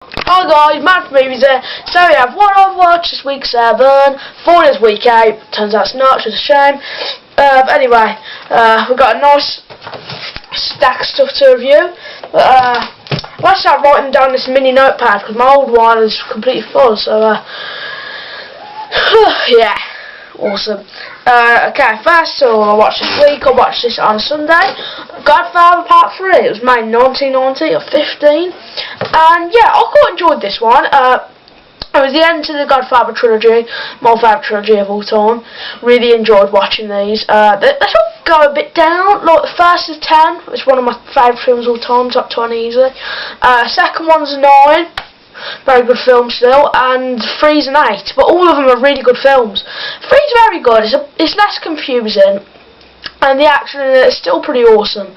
Hi guys, Matt from Movies here. So we have what I've watched this week 7, for this week 8. Turns out it's not, which is a shame. But anyway, we've got a nice stack of stuff to review. Let's start writing down this mini notepad because my old one is completely full. So yeah, awesome. Okay, first of all, I watched this week. I watched this on Sunday. Godfather Part 3. It was made in 1990 or 15, and yeah, I quite enjoyed this one. It was the end to the Godfather trilogy, my favourite trilogy of all time. Really enjoyed watching these. They sort of go a bit down. Like the first is 10. It's one of my favourite films of all time, top 20 easily. Second one's 9. Very good film still, and 3's an 8, but all of them are really good films. 3's very good. It's less confusing, and the action in it is still pretty awesome.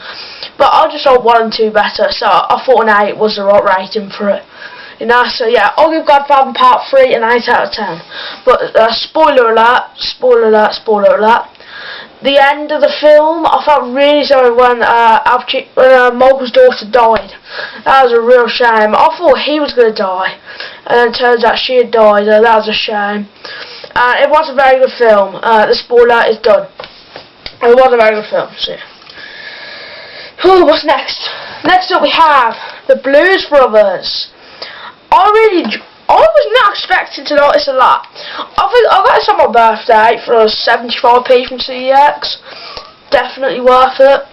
But I just like 1 and 2 better, so I thought an 8 was the right rating for it. You know, so yeah, I'll give Godfather Part 3 an 8 out of 10. But spoiler alert, spoiler alert, spoiler alert. The end of the film, I felt really sorry when Mogul's daughter died. That was a real shame. I thought he was going to die, and it turns out she had died. That was a shame. It was a very good film. The spoiler is done. It was a very good film. So yeah. What's next? Next up we have The Blues Brothers. I was not expecting to like this a lot. I got this on my birthday for 75p from CEX. Definitely worth it.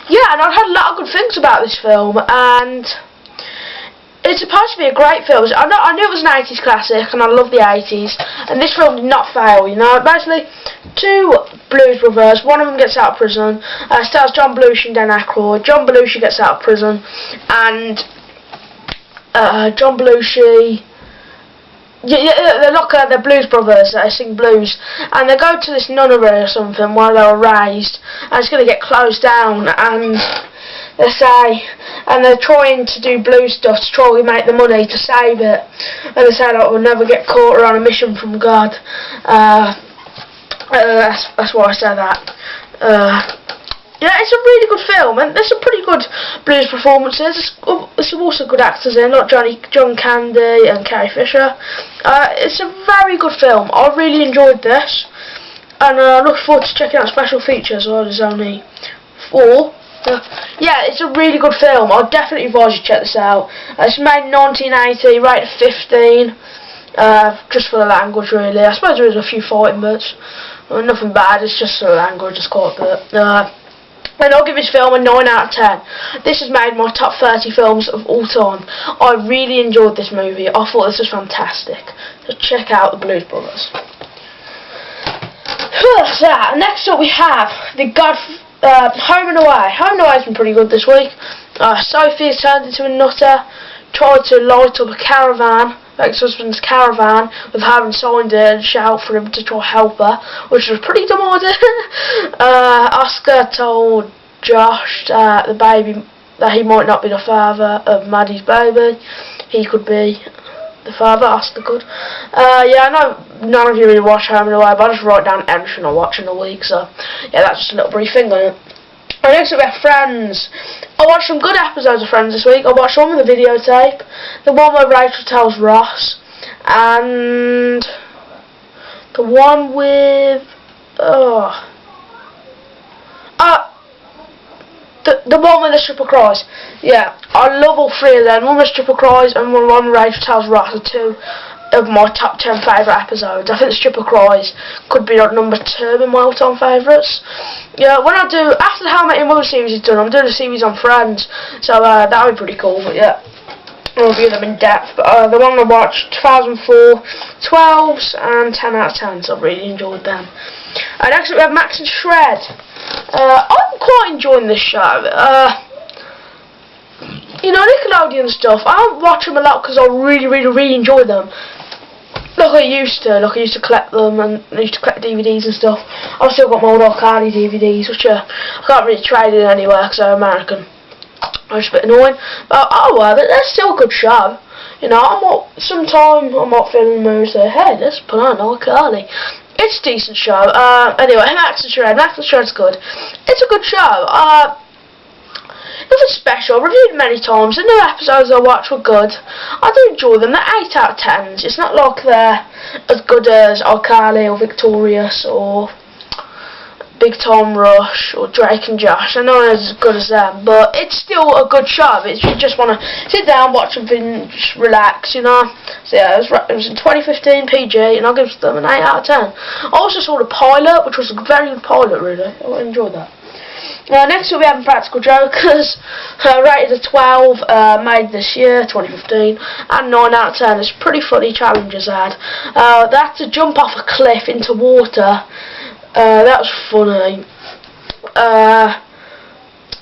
Yeah, and I've heard a lot of good things about this film, and it's supposed to be a great film. I knew it was an 80s classic, and I love the 80s, and this film did not fail, you know. Basically, 2 blues brothers, one of them gets out of prison, stars John Belushi and Dan Aykroyd. John Belushi gets out of prison, and John Belushi, they're like the blues brothers that sing blues, and they go to this nunnery or something where they were raised, and it's going to get closed down, and they're trying to do blues stuff to try and make the money to save it, and they say like, we'll never get caught, or on a mission from God. That's why I say that. Yeah, it's a really good film, and there's some pretty good blues performances. There's some also good actors in, like John Candy and Carrie Fisher. It's a very good film. I really enjoyed this, and I look forward to checking out special features. Well, there's only 4. Yeah, it's a really good film. I'd definitely advise you check this out. It's made in 1980, rated 15. Just for the language, really. I suppose there is a few fighting bits. Nothing bad. It's just the language. It's quite good. And I'll give this film a 9 out of 10. This has made my top 30 films of all time. I really enjoyed this movie. I thought this was fantastic. So check out The Blues Brothers. So, next up we have Home and Away. Home and Away has been pretty good this week. Sophie has turned into a nutter, tried to light up a caravan, ex-husband's caravan, with having signed it and shout for him to try help her, which was a pretty dumb idea. Oscar told Josh the baby that he might not be the father of Maddie's baby. He could be the father, Oscar could. Yeah, I know none of you really watch Home and Away, but I just write down everything I watch in a week, so yeah, that's just a little brief thing on it. And next up we have Friends. I watched some good episodes of Friends this week. I watched one with a videotape, the one where Rachel tells Ross, and the one with the one with the stripper cries. Yeah, I love all 3 of them. One with stripper cries and one where Rachel tells Ross are 2 of my top 10 favourite episodes. I think the stripper cries could be like number 2 in my all-time favourites. Yeah, when I do, after the How I Met Your Mother series is done, I'm doing a series on Friends, so that would be pretty cool. But yeah, I'll review them in depth. But the one I watched, 2004, 12s and 10 out of 10, so I really enjoyed them. Next up we have Max and Shred. I'm quite enjoying this show. You know, Nickelodeon stuff, I don't watch them a lot because I really enjoy them. Like I used to collect them, and I used to collect DVDs and stuff. I've still got my old Arcade DVDs, which I can't really trade in anywhere because they're American. It's a bit annoying, but oh well, they're still a good show. You know, sometimes I'm not feeling the mood to say, hey, let's put on Arcade. It's a decent show. Anyway, Max and Shred. Max and Shred's good. It's a good show. nothing special. I've reviewed many times. The new episodes I watched were good. I do enjoy them. They're 8 out of 10s. It's not like they're as good as iCarly or Victorious or Big Time Rush or Drake and Josh. I know it's as good as them, but it's still a good show. If you just want to sit down, watch something, just relax, you know. So yeah, it was in 2015 PG, and I'll give them an 8 out of 10. I also saw the pilot, which was a very good pilot, really. I enjoyed that. Next up we have Impractical Jokers, rated a 12, made this year, 2015, and 9 out of 10. It's pretty funny challenges I had. They had to jump off a cliff into water. That was funny.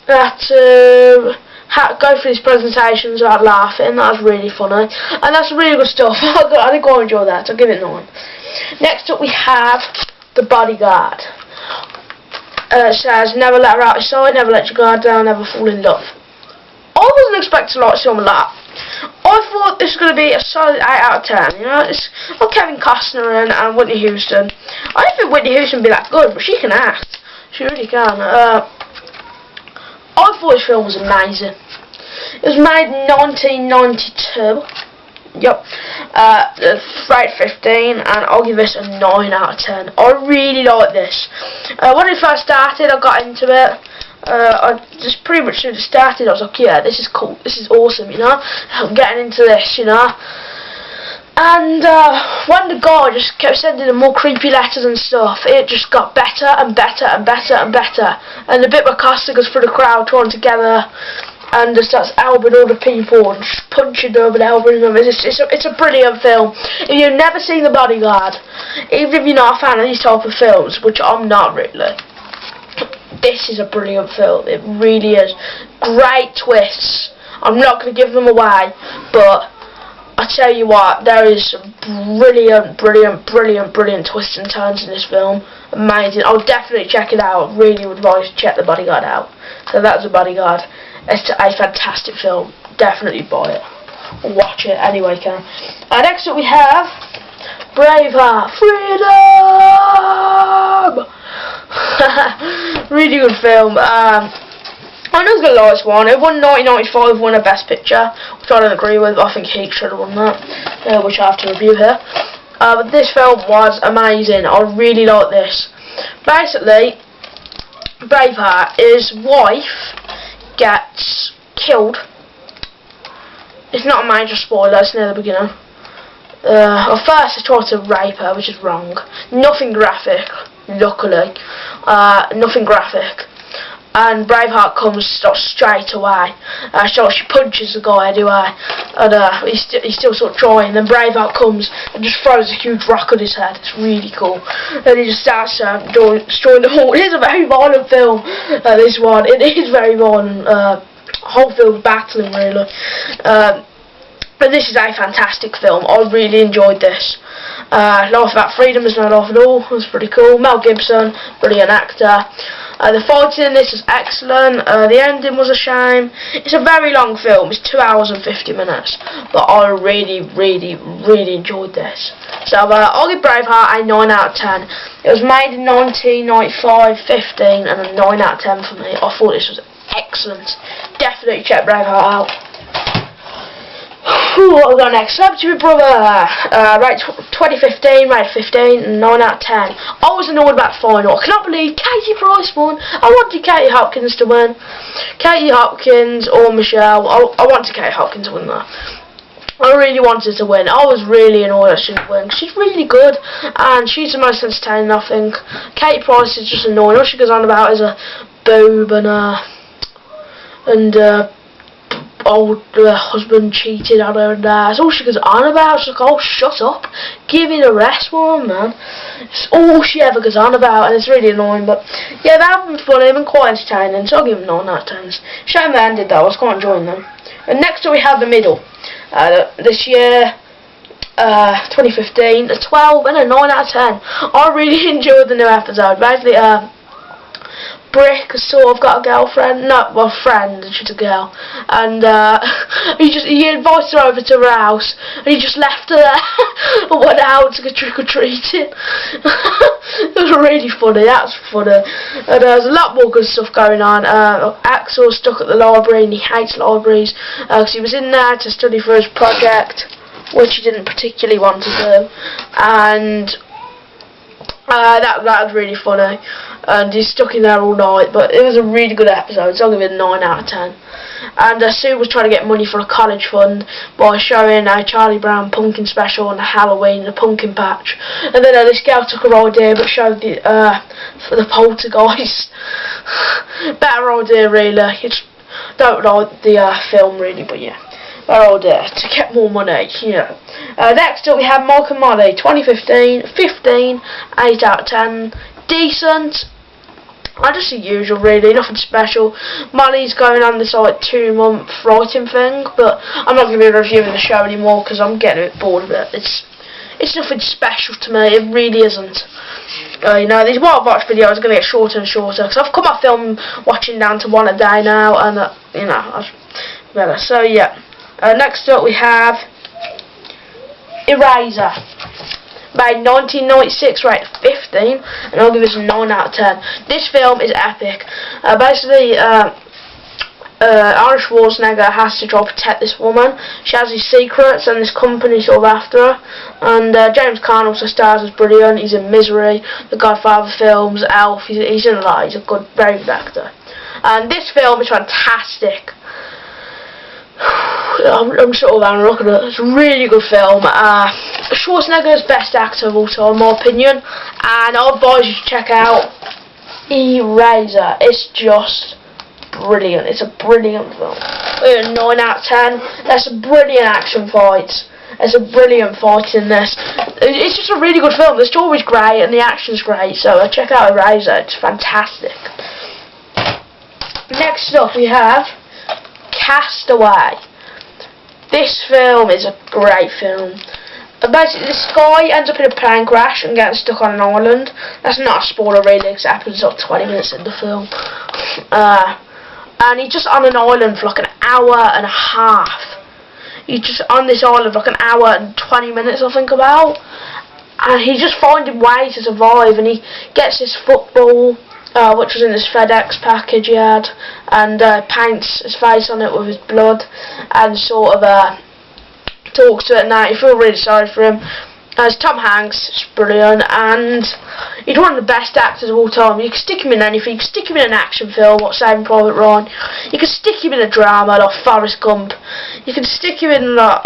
They had to go through these presentations without laughing. That was really funny, and that's really good stuff. I think I'll enjoy that. So I'll give it 9. Next up we have The Bodyguard. It says, never let her out of sight, never let your guard down, never fall in love. I wasn't expecting to like something like that. I thought this was going to be a solid 8 out of 10, you know. It's like Kevin Costner and Whitney Houston. I don't think Whitney Houston would be that good, but she can act. She really can. I thought this film was amazing. It was made in 1992. Yep. Rated 15, and I'll give this a 9 out of 10. I really like this. When it first started, I got into it. I just pretty much as it started, I was like, yeah, this is cool, this is awesome, you know. I'm getting into this, you know. And when the guy just kept sending them more creepy letters and stuff, it just got better and better and better and better. And the bit where Costa goes through the crowd trying together and just starts elbowing all the people and just punching them and elbowing them. It's a brilliant film. If you've never seen The Bodyguard, even if you're not a fan of these type of films, which I'm not really, this is a brilliant film. It really is. Great twists. I'm not going to give them away, but I tell you what, there is some brilliant twists and turns in this film. Amazing. I'll definitely check it out. Really would advise you to check The Bodyguard out. So that's The Bodyguard. It's a fantastic film. Definitely buy it. Or watch it anyway, can. Next up we have Braveheart. Freedom! Really good film. I know it's gonna like this one. It won 1995, won a Best Picture, which I don't agree with. I think Heat should have won that, which I have to review here. But this film was amazing. I really like this. Basically, Braveheart, his wife gets killed. It's not a major spoiler, it's near the beginning. Well, first they try to rape her, which is wrong. Nothing graphic, luckily. Nothing graphic. And Braveheart comes straight away. So she punches the guy anyway, and he's still sort of trying. Then Braveheart comes and just throws a huge rock on his head. It's really cool. And he just starts destroying the whole. It is a very violent film. This one, it is very violent. Whole film battling really. But this is a fantastic film. I really enjoyed this. Life About Freedom is no life at all. It was pretty cool. Mel Gibson, brilliant actor. The fighting in this was excellent. The ending was a shame. It's a very long film. It's 2 hours and 50 minutes. But I really enjoyed this. So I'll give Braveheart a 9 out of 10. It was made in 1995, 15, and a 9 out of 10 for me. I thought this was excellent. Definitely check Braveheart out. What we got next? Celebrity Big Brother. Right, 2015, rated 15, and 9 out of 10. I was annoyed about the final. I cannot believe Katie Price won. I wanted Katie Hopkins to win. Katie Hopkins or Michelle. I wanted Katie Hopkins to win that. I really wanted to win. I was really annoyed that she didn't win. She's really good, and she's the most entertaining, I think. Katie Price is just annoying. All she goes on about is a boob and old husband cheated on her, and that's all she goes on about. She's like, oh, shut up, give me the rest, woman, man. It's all she ever goes on about, and it's really annoying. But yeah, they have been funny, they've been quite entertaining, so I'll give them 9 out of 10. Shame they ended though, I was quite enjoying them. And next up we have The Middle. This year, 2015, a 12 and a 9 out of 10. I really enjoyed the new episode. Basically, Brick has sort of got a girlfriend, no, well, friend, and she's a girl, and he invites her over to her house, and he just left her there and went out to go trick-or-treating. It was really funny, that's funny, and there's a lot more good stuff going on. Axel's stuck at the library, and he hates libraries, because he was in there to study for his project, which he didn't particularly want to do, and that was really funny, and he's stuck in there all night, but it was a really good episode, so I'll give it a 9 out of 10. And Sue was trying to get money for a college fund by showing a Charlie Brown pumpkin special on Halloween, the pumpkin patch, and then this girl took her idea but showed for the poltergeist. Better idea really, don't like the film really, but yeah. Oh dear, to get more money, yeah. Next up we have Mike and Molly, 2015, 15, 8 out of 10, decent, just the usual really, nothing special. Molly's going on this like 2-month writing thing, but I'm not going to be reviewing the show anymore because I'm getting a bit bored of it. It's nothing special to me, it really isn't. You know, these Wild Watch videos are going to get shorter and shorter, because I've cut my film watching down to 1 a day now, and you know, better. So yeah. Next up we have Eraser, made 1996, rated 15, and I'll give this a 9 out of 10. This film is epic. Basically, Arnold Schwarzenegger has to try to protect this woman. She has these secrets, and this company sort of after her. And James Caan also stars as brilliant. He's in Misery, the Godfather films, Elf. He's in a lot. He's a good, very good actor. And this film is fantastic. I'm sort of having a look at it. It's a really good film. Schwarzenegger's best actor of all time, in my opinion, and I advise you to check out Eraser. It's just brilliant. It's a brilliant film. 9 out of 10. There's some brilliant action fights. There's a brilliant fight in this. It's just a really good film. The story's great and the action's great, so check out Eraser. It's fantastic. Next up we have Castaway. This film is a great film. Basically, this guy ends up in a plane crash and gets stuck on an island. That's not a spoiler really, because it happens like 20 minutes in the film. And he's just on an island for like an hour and a half. He's just on this island for like an hour and 20 minutes, I think about. And he's just finding ways to survive, and he gets his football, which was in this FedEx package he had, and paints his face on it with his blood, and sort of talks to it and that. You feel really sorry for him. It's Tom Hanks, it's brilliant, and he's one of the best actors of all time. You can stick him in anything. You can stick him in an action film like Saving Private Ryan. You can stick him in a drama like Forrest Gump. You can stick him in like,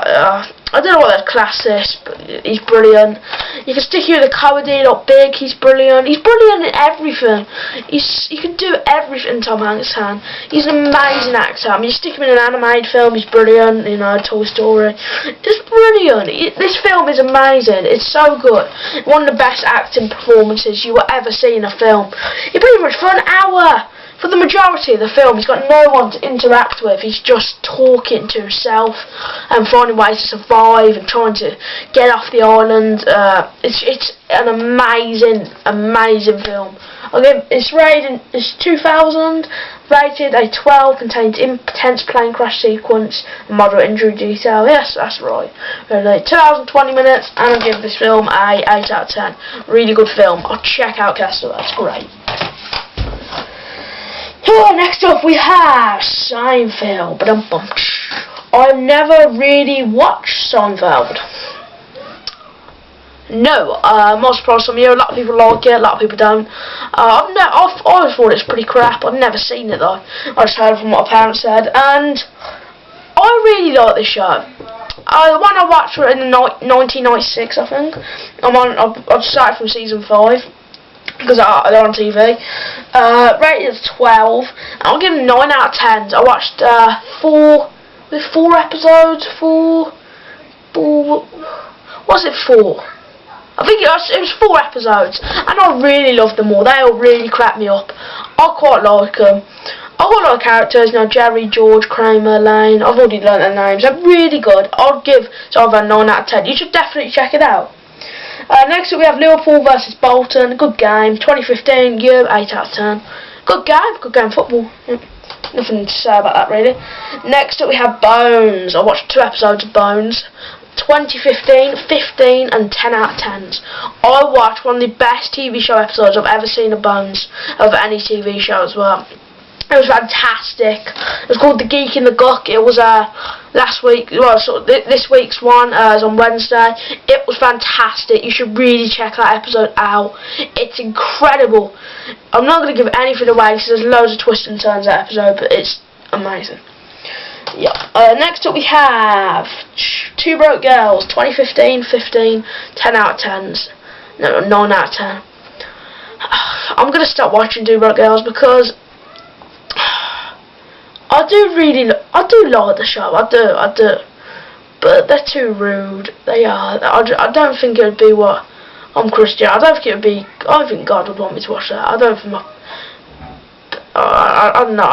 I don't know what that class is, but he's brilliant. You can stick him in a comedy like Big, he's brilliant. He's brilliant in everything. You can do everything Tom Hanks can. He's an amazing actor. I mean, you stick him in an animated film, he's brilliant, you know, Toy Story. It's brilliant. This film is amazing. It's so good. One of the best acting performances you will ever see in a film. He pretty much, for an hour, for the majority of the film, he's got no one to interact with. He's just talking to himself and finding ways to survive and trying to get off the island. It's an amazing film. It's 2000, rated a 12, contains intense plane crash sequence and moderate injury detail. Yes, that's right. Really, 2 hours and 20 minutes, and I'll give this film a 8 out of 10. Really good film. I'll check out Castaway. It's great. Next up we have Seinfeld. I've never really watched Seinfeld. No, I'm not surprised some of you. A lot of people like it, a lot of people don't. I always thought it's pretty crap. I've never seen it though. I just heard from what my parents said, and I really like this show. When I watched it in 1996, I think. I've started from season 5. Because they're on TV. Rated 12. I'll give them 9 out of 10. I watched 4 episodes. 4. Was it 4? I think it was 4 episodes, and I really loved them all. They all really cracked me up. I quite like them. I've got a lot of characters, you know, Jerry, George, Kramer, Lane. I've already learnt their names. They're really good. I'll give Seinfeld 9 out of 10. You should definitely check it out. Next up we have Liverpool versus Bolton. Good game. 2015, 8 out of 10. Good game football. Yep. Nothing to say about that really. Next up we have Bones. I watched 2 episodes of Bones. 2015, 15 and 10 out of 10s. I watched one of the best TV show episodes I've ever seen of Bones, of any TV show as well. It was fantastic. It was called The Geek in the Guck. It was last week, well, this week's one is on Wednesday. It was fantastic. You should really check that episode out. It's incredible. I'm not going to give anything away because there's loads of twists and turns in that episode, but it's amazing. Yeah. Next up we have Two Broke Girls, 2015, 15, 10 out of 10s. No, 9 out of 10. I'm going to stop watching Two Broke Girls because I do like the show, I do, but they're too rude. They are. I don't think it would be what. I'm Christian. I don't think it would be. I don't think God would want me to watch that. I don't think I don't know.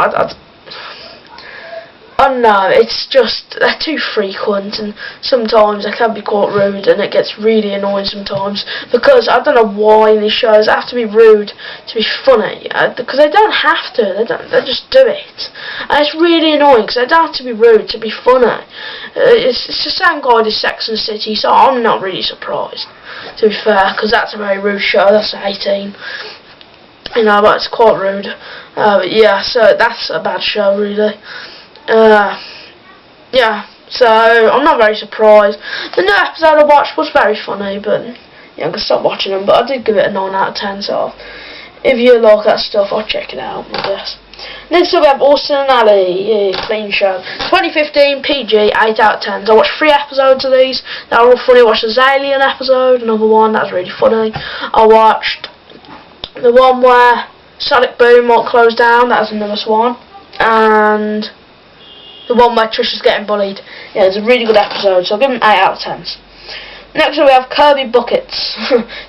I don't know, it's just, they're too frequent and sometimes they can be quite rude and it gets really annoying sometimes because I don't know why in these shows they have to be rude to be funny, because they don't have to, they just do it. And it's really annoying because they don't have to be rude to be funny. It's the same guy with Sex and the City, so I'm not really surprised, to be fair, because that's a very rude show. That's 18. You know, but it's quite rude. But yeah, so that's a bad show really. Yeah, so I'm not very surprised. The new episode I watched was very funny, but yeah, I'm gonna stop watching them. But I did give it a 9 out of 10. So if you like that stuff, I'll check it out, I guess. Next up we have Austin and Ally, clean show. 2015 PG, 8 out of 10. I watched 3 episodes of these. They were all funny. I watched the Alien episode, another one that was really funny. I watched the one where Sonic Boom might close down. That was another one, and the one where Trisha's getting bullied. Yeah, it's a really good episode, so I'll give them 8 out of 10s. Next up we have Kirby Buckets.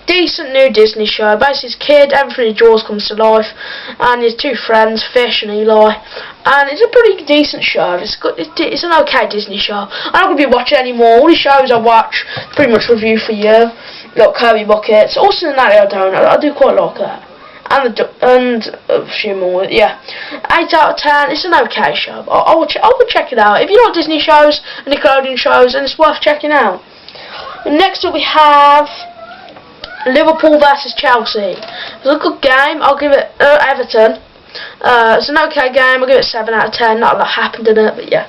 Decent new Disney show. Basically his kid, everything he draws comes to life, and his 2 friends, Fish and Eli. And it's a pretty decent show. It's good. It's an okay Disney show. I'm not going to be watching anymore. All the shows I watch, pretty much review for you. Like Kirby Buckets. Also in that I do quite like that. And a few more, yeah. 8 out of 10, it's an okay show. I would check it out. If you like Disney shows and Nickelodeon shows, then it's worth checking out. And next up we have Liverpool versus Chelsea. It was a good game. I'll give it Everton. It's an okay game. I'll give it 7 out of 10. Not a lot happened in it, but yeah.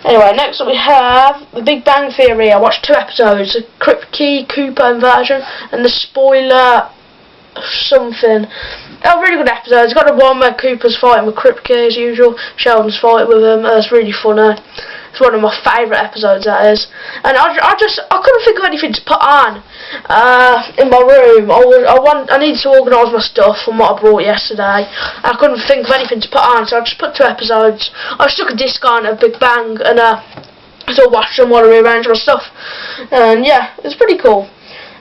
Anyway, next up we have The Big Bang Theory. I watched 2 episodes, the Kripke Cooper inversion and the spoiler something. Oh, really good episodes. Got the one where Cooper's fighting with Kripke as usual. Sheldon's fighting with him. It's really funny. It's one of my favourite episodes, that is. And I couldn't think of anything to put on in my room. I needed to organise my stuff from what I brought yesterday. I couldn't think of anything to put on, so I just put 2 episodes. I stuck a disc on of Big Bang and so I watched them while I rearranged my stuff. And yeah, it's pretty cool.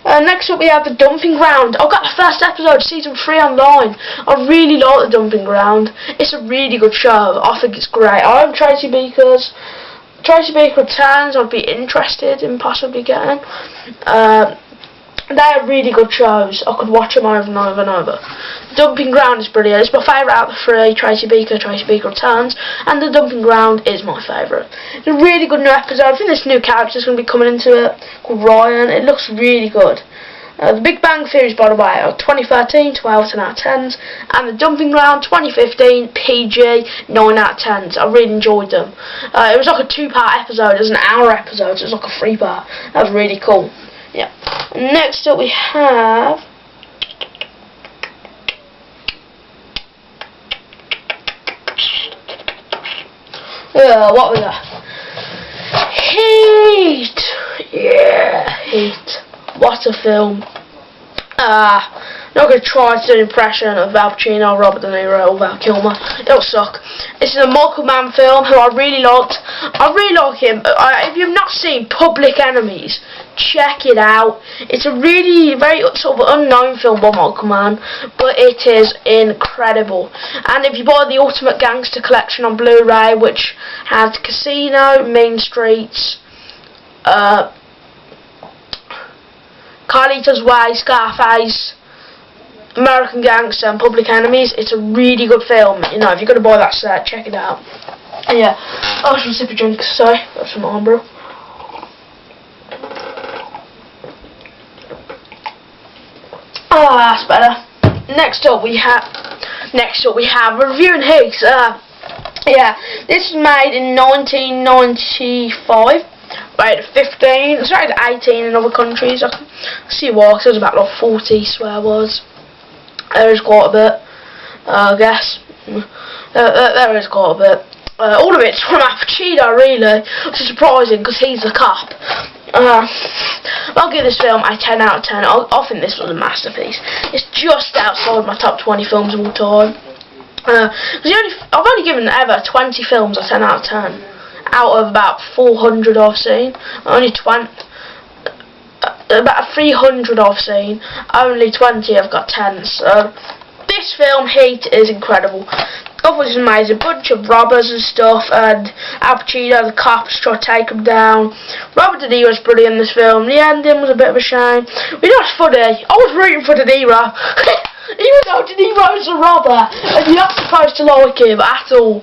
Next up we have The Dumping Ground. I've got the first episode of season 3 online. I really like The Dumping Ground. It's a really good show. I think it's great. I am Tracy Beaker returns. I'd be interested in possibly getting. They are really good shows. I could watch them over and over and over. The Dumping Ground is brilliant. It's my favourite out of the 3. Tracy Beaker returns, and The Dumping Ground is my favourite. It's a really good new episode. I think this new character is going to be coming into it, called Ryan. It looks really good. The Big Bang Theory, by the way, are 2013, 12 out of 10s, and The Dumping Ground, 2015, PG, 9 out of 10s. I really enjoyed them. It was like a 2-part episode. It was an hour episode, so it was like a 3-part. That was really cool. Yeah. Next up we have what was that? Heat! Yeah, Heat. What a film. Not going to try to do an impression of Al Pacino, Robert De Niro or Val Kilmer. It'll suck. This is a Michael Mann film who I really liked. I really like him. If you've not seen Public Enemies, check it out. It's a really very sort of unknown film by Michael Mann, but it is incredible. And if you buy the Ultimate Gangster Collection on Blu-ray, which has Casino, Mean Streets, Carlito's Way, Scarface, American Gangster and Public Enemies. It's a really good film. You know, if you're gonna buy that set, check it out. And yeah, I should sip a drink. Sorry, got some on, bro. Ah, that's better. Next up we have Reviewing Higgs. Yeah, this was made in 1995. Rated 15. It's rated 18 in other countries. I can see why. There's about like 40 swear words. There is quite a bit, I guess. There is quite a bit. All of it's from Al Pacino, really, which is surprising because he's the cop. I'll give this film a 10 out of 10. I think this was a masterpiece. It's just outside my top 20 films of all time. I've only given ever 20 films a 10 out of 10 out of about 400 I've seen. Only about 300 I've seen. Only 20 I've got 10. So this film, Heat, is incredible. I thought it was amazing. Bunch of robbers and stuff, and Al Pacino, the cops, try to take him down. Robert De Niro's brilliant in this film. The ending was a bit of a shame. But you know what's funny? I was rooting for De Niro. Even though De Niro's a robber, and you're not supposed to like him at all.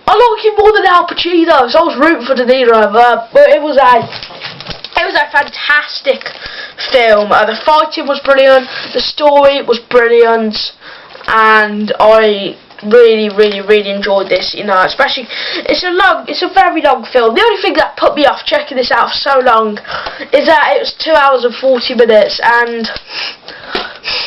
I like him more than Al Pacino, so I was rooting for De Niro. But it was a fantastic film. The fighting was brilliant. The story was brilliant, and I really enjoyed this, you know, especially it's a very long film. The only thing that put me off checking this out for so long is that it was 2 hours and 40 minutes, and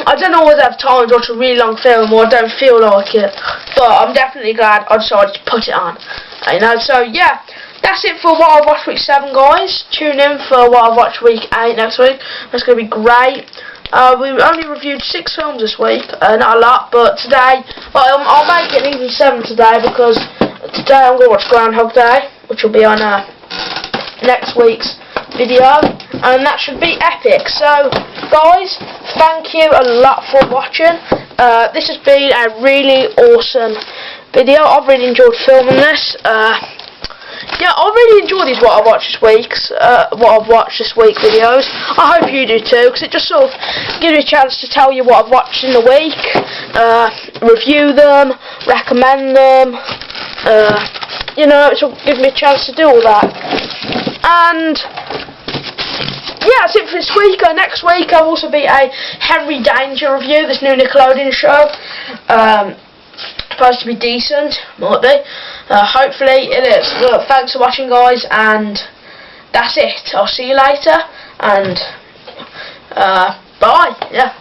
I don't always have time to watch a really long film, or I don't feel like it, but I'm definitely glad I decided to put it on, you know. So yeah, that's it for what I've watched week 7, guys. Tune in for what I've watched week 8 next week. That's going to be great. We only reviewed 6 films this week, not a lot, but today, well, I'll make it even 7 today, because today I'm going to watch Groundhog Day, which will be on next week's video, and that should be epic. So, guys, thank you a lot for watching. This has been a really awesome video. I've really enjoyed filming this. Yeah, I really enjoy these what I've watched this week videos. I hope you do too, because it just sort of gives me a chance to tell you what I've watched in the week, review them, recommend them, you know, it will give me a chance to do all that. And yeah, that's it for this week. Next week I'll also be a Henry Danger review, this new Nickelodeon show. Supposed to be decent, might be. Hopefully it is. Well, thanks for watching, guys, and that's it. I'll see you later, and bye. Yeah.